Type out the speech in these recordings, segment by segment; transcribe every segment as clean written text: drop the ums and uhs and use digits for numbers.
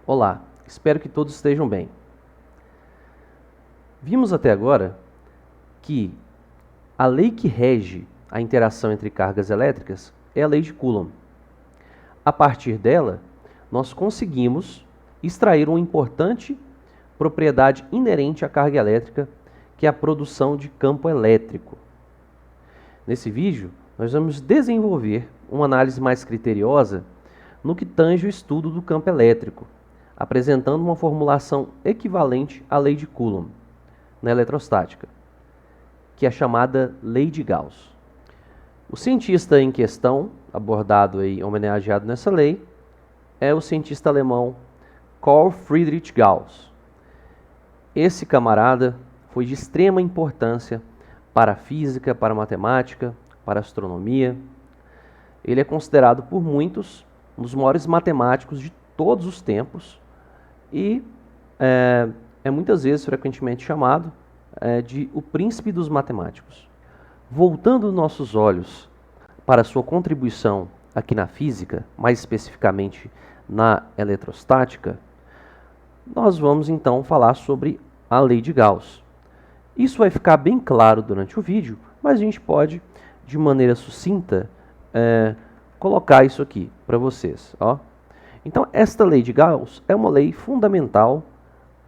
Olá, espero que todos estejam bem. Vimos até agora que a lei que rege a interação entre cargas elétricas é a lei de Coulomb. A partir dela, nós conseguimos extrair uma importante propriedade inerente à carga elétrica, que é a produção de campo elétrico. Nesse vídeo, nós vamos desenvolver uma análise mais criteriosa no que tange o estudo do campo elétrico, apresentando uma formulação equivalente à lei de Coulomb na eletrostática, que é a chamada lei de Gauss. O cientista em questão, abordado e homenageado nessa lei, é o cientista alemão Carl Friedrich Gauss. Esse camarada foi de extrema importância para a física, para a matemática, para a astronomia. Ele é considerado por muitos um dos maiores matemáticos de todos os tempos e é muitas vezes frequentemente chamado de o príncipe dos matemáticos. Voltando nossos olhos para sua contribuição aqui na física, mais especificamente na eletrostática, nós vamos então falar sobre a lei de Gauss. Isso vai ficar bem claro durante o vídeo, mas a gente pode, de maneira sucinta, colocar isso aqui para vocês. Ó. Então, esta lei de Gauss é uma lei fundamental,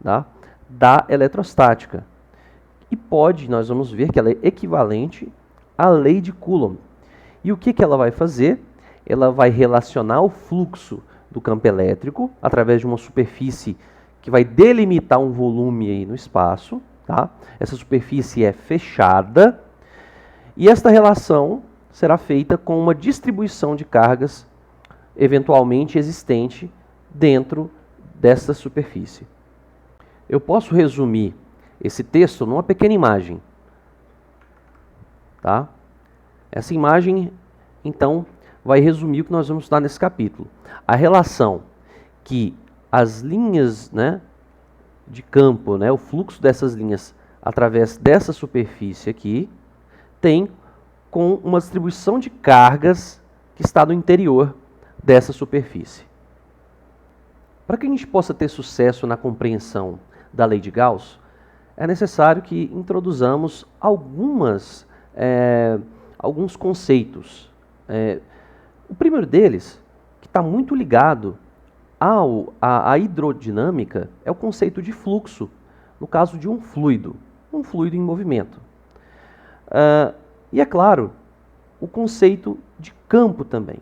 tá, da eletrostática. E nós vamos ver que ela é equivalente à lei de Coulomb. E o que ela vai fazer? Ela vai relacionar o fluxo do campo elétrico através de uma superfície que vai delimitar um volume aí no espaço. Tá? Essa superfície é fechada e esta relação será feita com uma distribuição de cargas eventualmente existente dentro dessa superfície. Eu posso resumir esse texto numa pequena imagem. Tá? Essa imagem, então, vai resumir o que nós vamos estudar nesse capítulo. A relação que as linhas, de campo, o fluxo dessas linhas através dessa superfície aqui, tem com uma distribuição de cargas que está no interior dessa superfície. Para que a gente possa ter sucesso na compreensão da lei de Gauss, é necessário que introduzamos alguns conceitos. O primeiro deles, que está muito ligado à hidrodinâmica, é o conceito de fluxo, no caso de um fluido em movimento. E é claro, o conceito de campo também.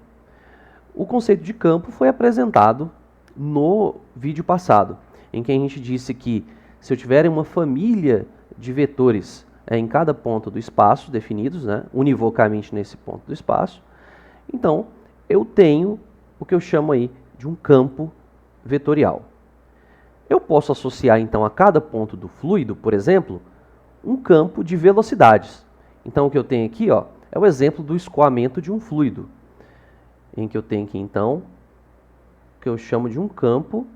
O conceito de campo foi apresentado no vídeo passado, em que a gente disse que se eu tiver uma família de vetores em cada ponto do espaço definidos, univocamente nesse ponto do espaço, então eu tenho o que eu chamo aí de um campo vetorial. Eu posso associar então a cada ponto do fluido, por exemplo, um campo de velocidades. Então o que eu tenho aqui, é o exemplo do escoamento de um fluido, em que eu tenho aqui então o que eu chamo de um campo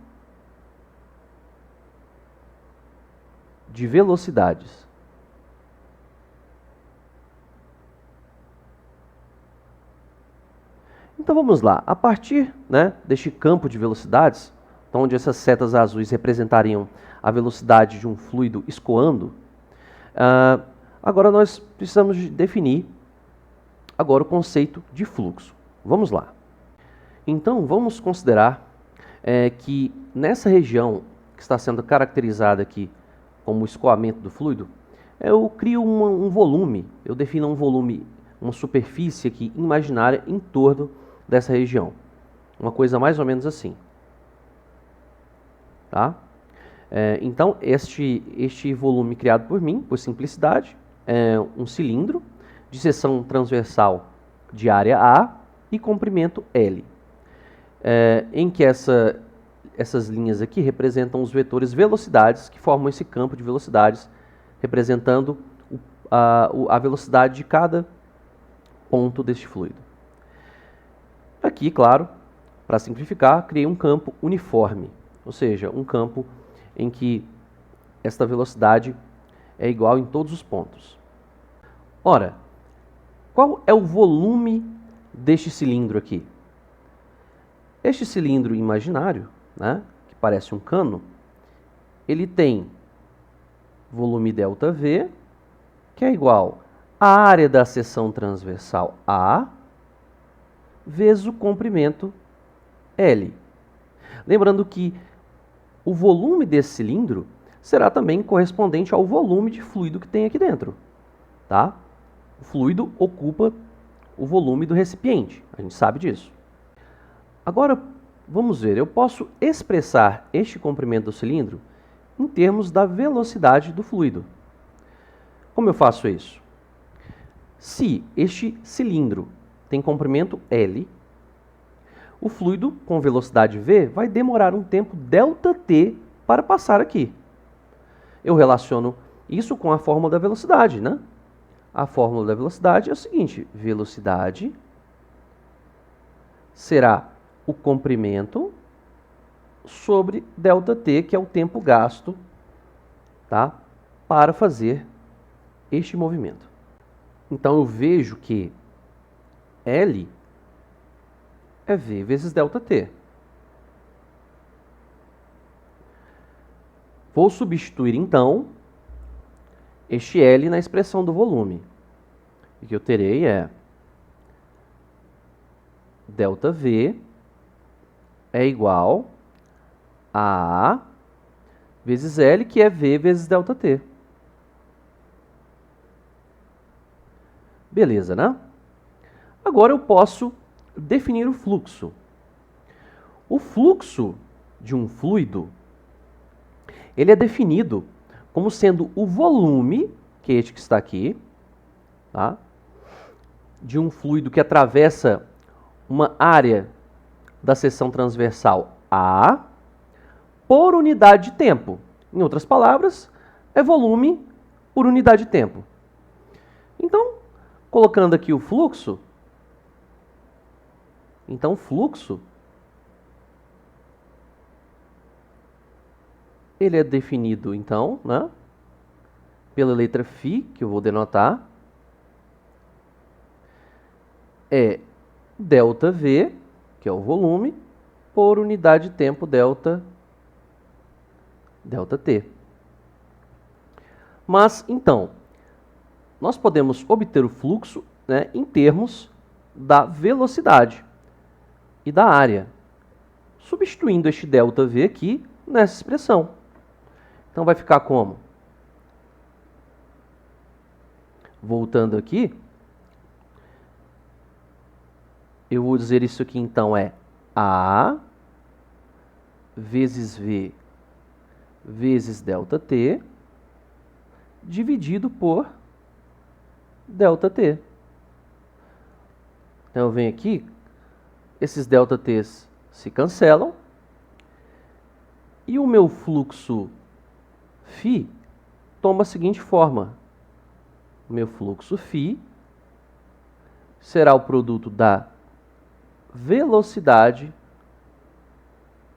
de velocidades. Então vamos lá, a partir deste campo de velocidades, onde essas setas azuis representariam a velocidade de um fluido escoando, agora nós precisamos definir agora o conceito de fluxo. Vamos lá. Então vamos considerar que nessa região que está sendo caracterizada aqui como o escoamento do fluido, eu crio um volume, eu defino um volume, uma superfície aqui imaginária em torno dessa região. Uma coisa mais ou menos assim. Tá? Então, este volume criado por mim, por simplicidade, é um cilindro de seção transversal de área A e comprimento L, em que essas linhas aqui representam os vetores velocidades que formam esse campo de velocidades, representando a velocidade de cada ponto deste fluido. Aqui, claro, para simplificar, criei um campo uniforme, ou seja, um campo em que esta velocidade é igual em todos os pontos. Ora, qual é o volume deste cilindro aqui? Este cilindro imaginário, que parece um cano, ele tem volume ΔV, que é igual à área da seção transversal A vezes o comprimento L. Lembrando que o volume desse cilindro será também correspondente ao volume de fluido que tem aqui dentro, tá? O fluido ocupa o volume do recipiente, a gente sabe disso. Agora, vamos ver, eu posso expressar este comprimento do cilindro em termos da velocidade do fluido. Como eu faço isso? Se este cilindro tem comprimento L, o fluido com velocidade V vai demorar um tempo ΔT para passar aqui. Eu relaciono isso com a fórmula da velocidade, né? A fórmula da velocidade é o seguinte: velocidade será o comprimento sobre ΔT, que é o tempo gasto, tá, para fazer este movimento. Então eu vejo que L é V vezes ΔT. Vou substituir então este L na expressão do volume. O que eu terei é ΔV é igual a vezes L, que é V vezes ΔT. Beleza, né? Agora eu posso definir o fluxo. O fluxo de um fluido, ele é definido como sendo o volume, que é este que está aqui, tá? De um fluido que atravessa uma área da seção transversal A por unidade de tempo. Em outras palavras, é volume por unidade de tempo. Então, colocando aqui o fluxo, então fluxo ele é definido então, né, pela letra φ, que eu vou denotar, é ΔV, que é o volume, por unidade de tempo ΔT. Mas, então, nós podemos obter o fluxo, né, em termos da velocidade e da área, substituindo este ΔV aqui nessa expressão. Então, vai ficar como? Voltando aqui, eu vou dizer isso aqui, então, é A vezes V vezes ΔT dividido por ΔT. Então, eu venho aqui, esses ΔTs se cancelam, e o meu fluxo φ toma a seguinte forma. O meu fluxo φ será o produto da velocidade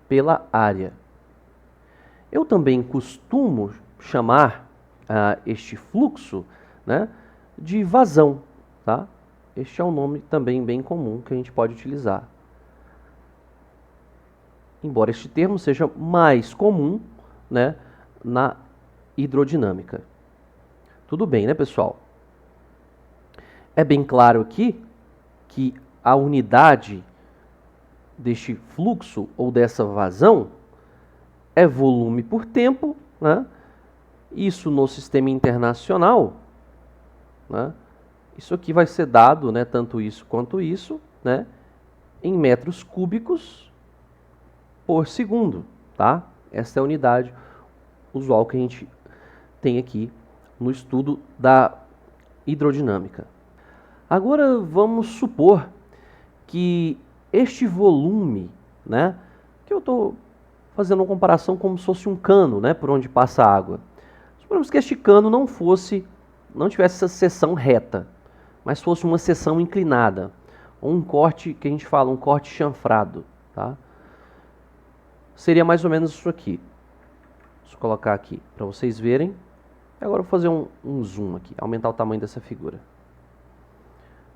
pela área. Eu também costumo chamar este fluxo, né, de vazão, tá? Este é um nome também bem comum que a gente pode utilizar. Embora este termo seja mais comum, né, na hidrodinâmica. Tudo bem, né, pessoal? É bem claro aqui que a unidade deste fluxo ou dessa vazão é volume por tempo, né? Isso no sistema internacional, né? Isso aqui vai ser dado, né, tanto isso quanto isso, né, em metros cúbicos por segundo, tá? Essa é a unidade usual que a gente tem aqui no estudo da hidrodinâmica. Agora vamos supor que este volume, né, que eu estou fazendo uma comparação como se fosse um cano, né, por onde passa a água. Suponhamos que este cano não tivesse essa seção reta, mas fosse uma seção inclinada, ou um corte que a gente fala, um corte chanfrado, tá? Seria mais ou menos isso aqui. Deixa eu colocar aqui para vocês verem. Agora eu vou fazer um zoom aqui, aumentar o tamanho dessa figura.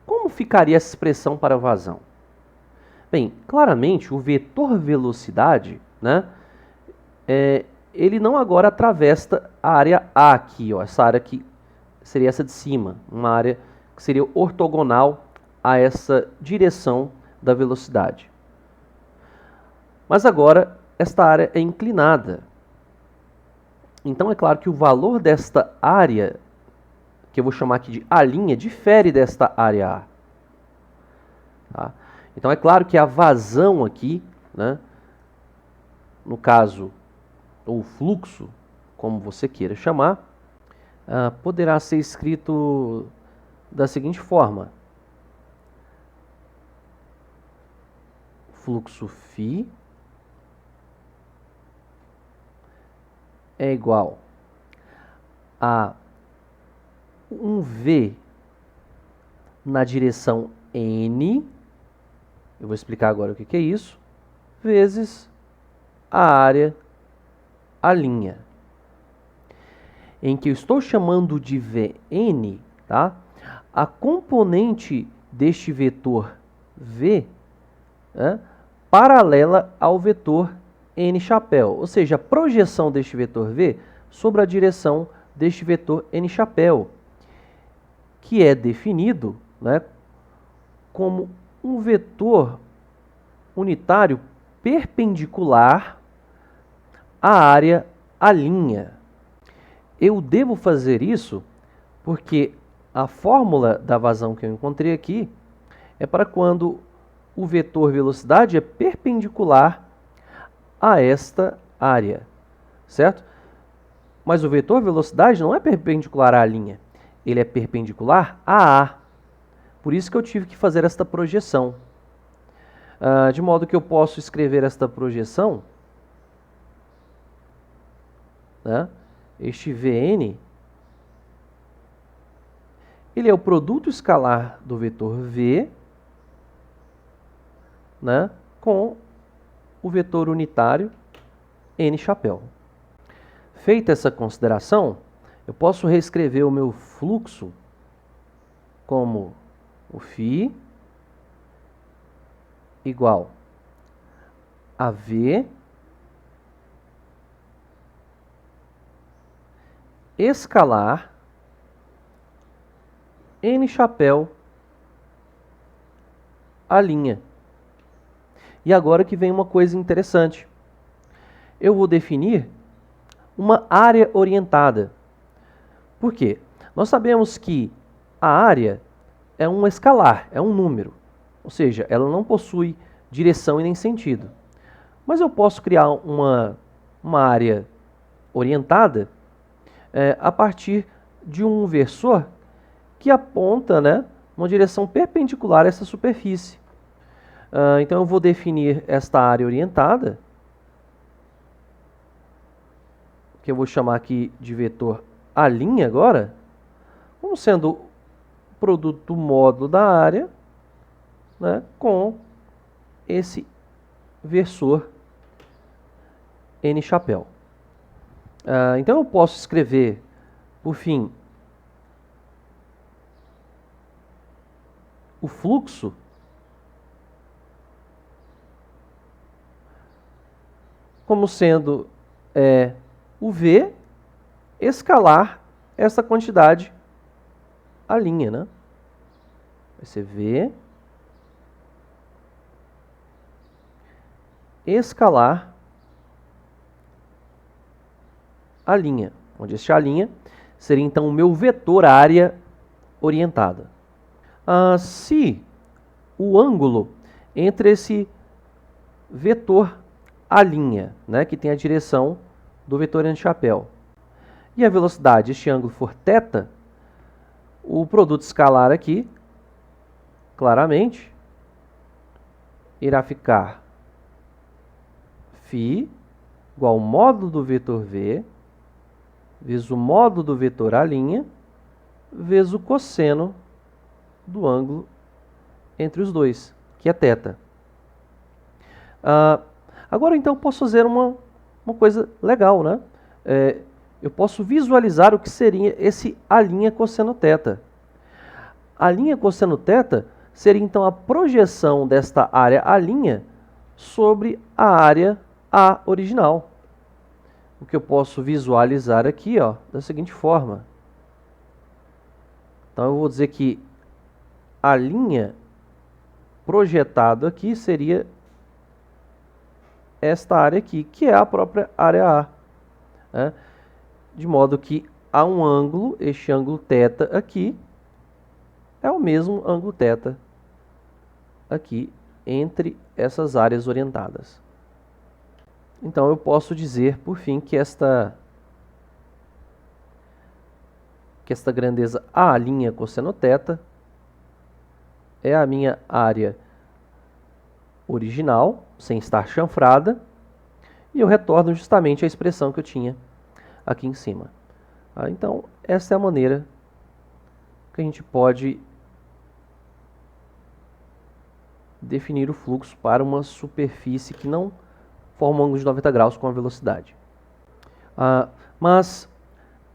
Como ficaria essa expressão para vazão? Bem, claramente o vetor velocidade, né, ele não agora atravessa a área A aqui, ó, essa área que seria essa de cima, uma área que seria ortogonal a essa direção da velocidade. Mas agora esta área é inclinada. Então é claro que o valor desta área, que eu vou chamar aqui de A', difere desta área A. Tá? Então é claro que a vazão aqui, né, no caso, ou fluxo, como você queira chamar, poderá ser escrito da seguinte forma: fluxo φ é igual a 1v na direção n, eu vou explicar agora o que é isso, vezes a área A', em que eu estou chamando de Vn, tá? A componente deste vetor v, né, paralela ao vetor n chapéu, ou seja, a projeção deste vetor v sobre a direção deste vetor n chapéu, que é definido, né, como um vetor unitário perpendicular à área A'. Eu devo fazer isso porque a fórmula da vazão que eu encontrei aqui é para quando o vetor velocidade é perpendicular a esta área, certo? Mas o vetor velocidade não é perpendicular à linha, ele é perpendicular a A. Por isso que eu tive que fazer esta projeção. De modo que eu posso escrever esta projeção, né? Este Vn, ele é o produto escalar do vetor v, né, com o vetor unitário n chapéu. Feita essa consideração, eu posso reescrever o meu fluxo como o φ igual a v escalar n chapéu A'. E agora que vem uma coisa interessante. Eu vou definir uma área orientada. Por quê? Nós sabemos que a área é um escalar, é um número. Ou seja, ela não possui direção e nem sentido. Mas eu posso criar uma área orientada a partir de um versor que aponta, né, uma direção perpendicular a essa superfície. Então eu vou definir esta área orientada, que eu vou chamar aqui de vetor A' agora, como sendo o produto do módulo da área, né, com esse versor n chapéu. Então eu posso escrever, por fim, o fluxo como sendo o V escalar essa quantidade A', né? Vai ser V escalar A', onde este A' seria então o meu vetor área orientada. Se o ângulo entre esse vetor A', né, que tem a direção do vetor n chapéu, e a velocidade, este ângulo for θ, o produto escalar aqui, claramente, irá ficar φ igual ao módulo do vetor v, vezes o módulo do vetor A', vezes o cosseno do ângulo entre os dois, que é θ. Agora, então, eu posso fazer uma coisa legal, né? Eu posso visualizar o que seria esse A' cosseno θ. A' cosseno θ seria, então, a projeção desta área A' sobre a área A original. o que eu posso visualizar aqui, ó, da seguinte forma. Então, eu vou dizer que a linha projetada aqui seria esta área aqui, que é a própria área A, né? De modo que há um ângulo, este ângulo θ aqui, é o mesmo ângulo θ aqui entre essas áreas orientadas. Então, eu posso dizer, por fim, que esta grandeza A' cosseno θ é a minha área original, sem estar chanfrada, e eu retorno justamente a expressão que eu tinha aqui em cima. Então, essa é a maneira que a gente pode definir o fluxo para uma superfície que não forma um ângulo de 90 graus com a velocidade. Mas,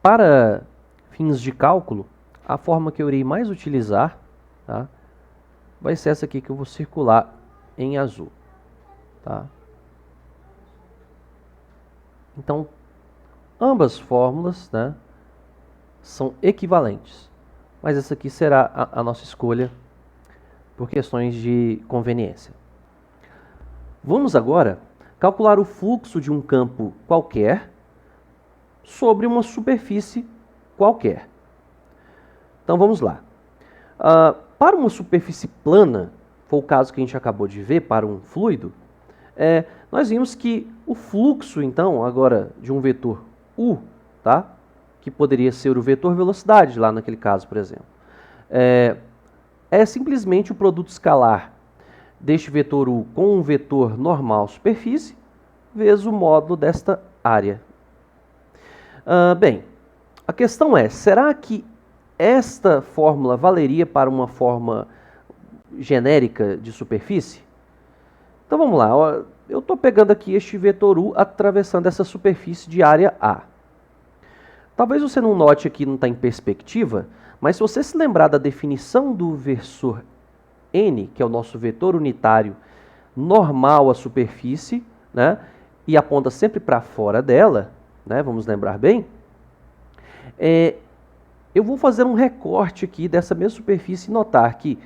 para fins de cálculo, a forma que eu irei mais utilizar, tá, vai ser essa aqui que eu vou circular em azul. Tá? Então, ambas fórmulas, né, são equivalentes, mas essa aqui será a nossa escolha por questões de conveniência. Vamos agora calcular o fluxo de um campo qualquer sobre uma superfície qualquer. Então vamos lá. Para uma superfície plana, foi o caso que a gente acabou de ver, para um fluido, nós vimos que o fluxo, então, agora de um vetor u, tá? Que poderia ser o vetor velocidade, lá naquele caso, por exemplo, é simplesmente o produto escalar deste vetor u com um vetor normal superfície, vezes o módulo desta área. Bem, a questão é, será que esta fórmula valeria para uma forma genérica de superfície? Então vamos lá, eu estou pegando aqui este vetor u atravessando essa superfície de área A. Talvez você não note aqui, não está em perspectiva, mas se você se lembrar da definição do versor n, que é o nosso vetor unitário normal à superfície, né, e aponta sempre para fora dela, né, vamos lembrar bem, eu vou fazer um recorte aqui dessa mesma superfície e notar que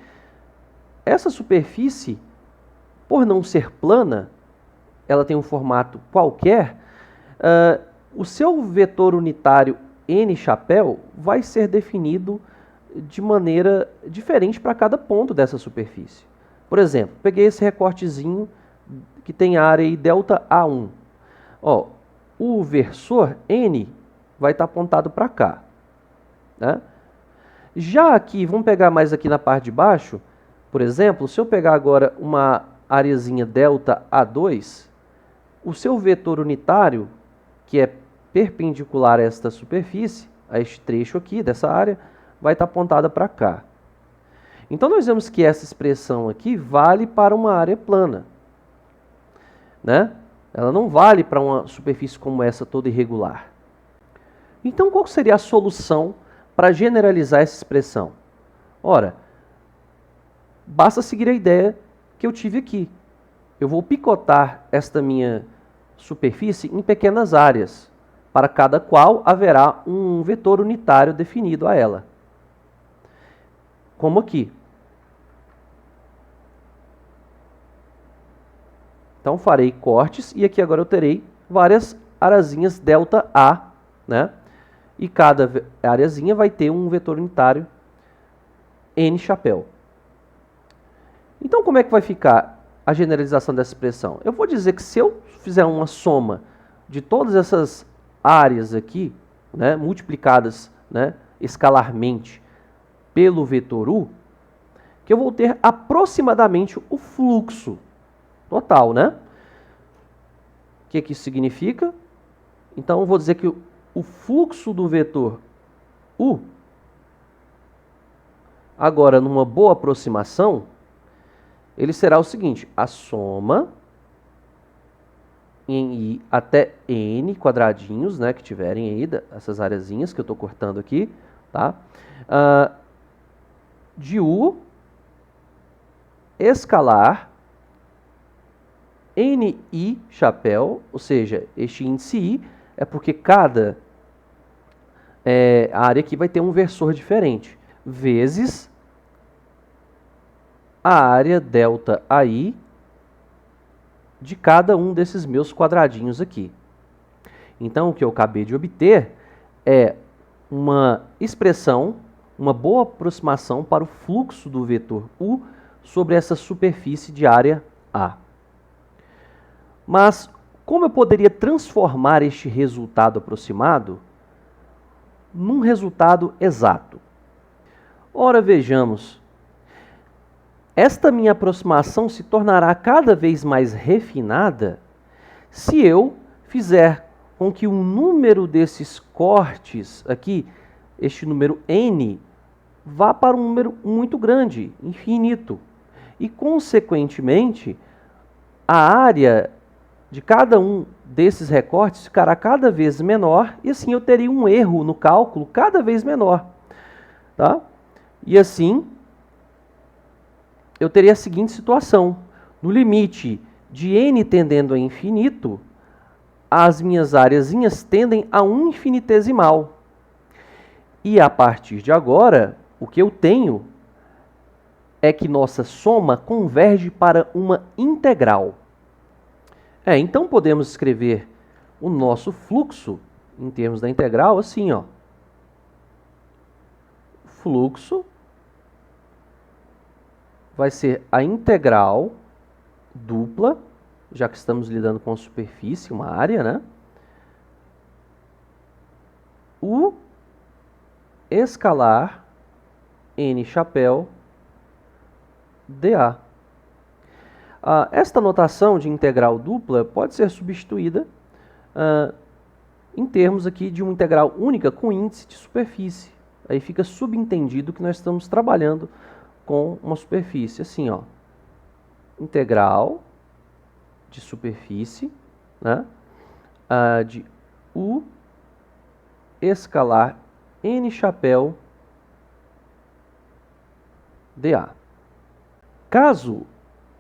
essa superfície, por não ser plana, ela tem um formato qualquer, o seu vetor unitário n chapéu vai ser definido de maneira diferente para cada ponto dessa superfície. Por exemplo, peguei esse recortezinho que tem área aí ΔA1. O versor n vai estar apontado para cá, né? Já aqui, vamos pegar mais aqui na parte de baixo, por exemplo, se eu pegar agora uma areazinha ΔA2, o seu vetor unitário, que é perpendicular a esta superfície, a este trecho aqui dessa área, vai estar apontada para cá. Então, nós vemos que essa expressão aqui vale para uma área plana, né? Ela não vale para uma superfície como essa toda irregular. Então, qual seria a solução para generalizar essa expressão? Ora, basta seguir a ideia que eu tive aqui. Eu vou picotar esta minha superfície em pequenas áreas, para cada qual haverá um vetor unitário definido a ela. Como aqui. Então, farei cortes e aqui agora eu terei várias areazinhas ΔA, né? E cada areazinha vai ter um vetor unitário n chapéu. Então, como é que vai ficar a generalização dessa expressão? Eu vou dizer que se eu fizer uma soma de todas essas áreas aqui, né, multiplicadas, né, escalarmente pelo vetor u, que eu vou ter aproximadamente o fluxo total, né? O que isso significa? Então, eu vou dizer que o fluxo do vetor u, agora numa boa aproximação, ele será o seguinte: a soma em i até n quadradinhos, né, que tiverem aí, essas areazinhas que eu estou cortando aqui, tá? De u escalar ni chapéu, ou seja, este índice i, é porque cada área aqui vai ter um versor diferente, vezes a área delta AI de cada um desses meus quadradinhos aqui. Então, o que eu acabei de obter é uma expressão, uma boa aproximação para o fluxo do vetor U sobre essa superfície de área A. Mas, como eu poderia transformar este resultado aproximado num resultado exato? Ora, vejamos. Esta minha aproximação se tornará cada vez mais refinada se eu fizer com que o número desses cortes aqui, este número n, vá para um número muito grande, infinito. E, consequentemente, a área de cada um desses recortes ficará cada vez menor e assim eu teria um erro no cálculo cada vez menor. Tá? E assim, eu teria a seguinte situação. No limite de n tendendo a infinito, as minhas áreazinhas tendem a um infinitesimal. E a partir de agora, o que eu tenho é que nossa soma converge para uma integral. Então podemos escrever o nosso fluxo em termos da integral assim, ó. Fluxo vai ser a integral dupla, já que estamos lidando com a superfície, uma área, né? U escalar n chapéu dA. Esta notação de integral dupla pode ser substituída em termos aqui de uma integral única com índice de superfície. Aí fica subentendido que nós estamos trabalhando com uma superfície. Assim, ó, integral de superfície, né, de U escalar n chapéu dA. Caso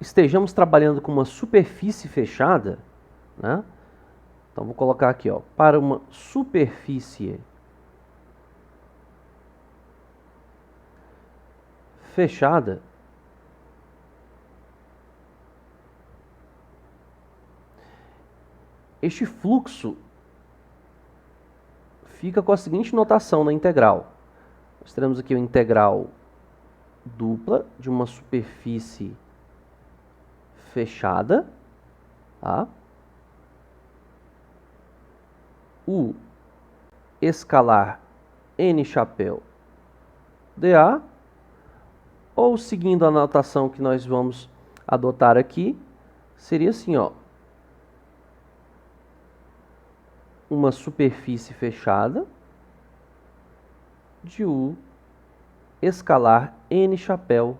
estejamos trabalhando com uma superfície fechada, né? Então vou colocar aqui, ó, para uma superfície fechada, este fluxo fica com a seguinte notação na integral. Nós teremos aqui a integral dupla de uma superfície fechada, tá? U escalar n chapéu dA, ou seguindo a notação que nós vamos adotar aqui, seria assim, ó, uma superfície fechada de U escalar n chapéu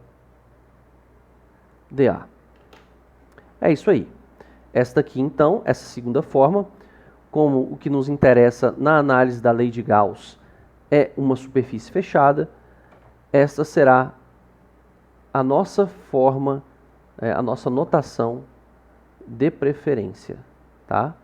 dA. É isso aí. Esta aqui, então, essa segunda forma, como o que nos interessa na análise da lei de Gauss é uma superfície fechada, esta será a nossa forma, a nossa notação de preferência, tá?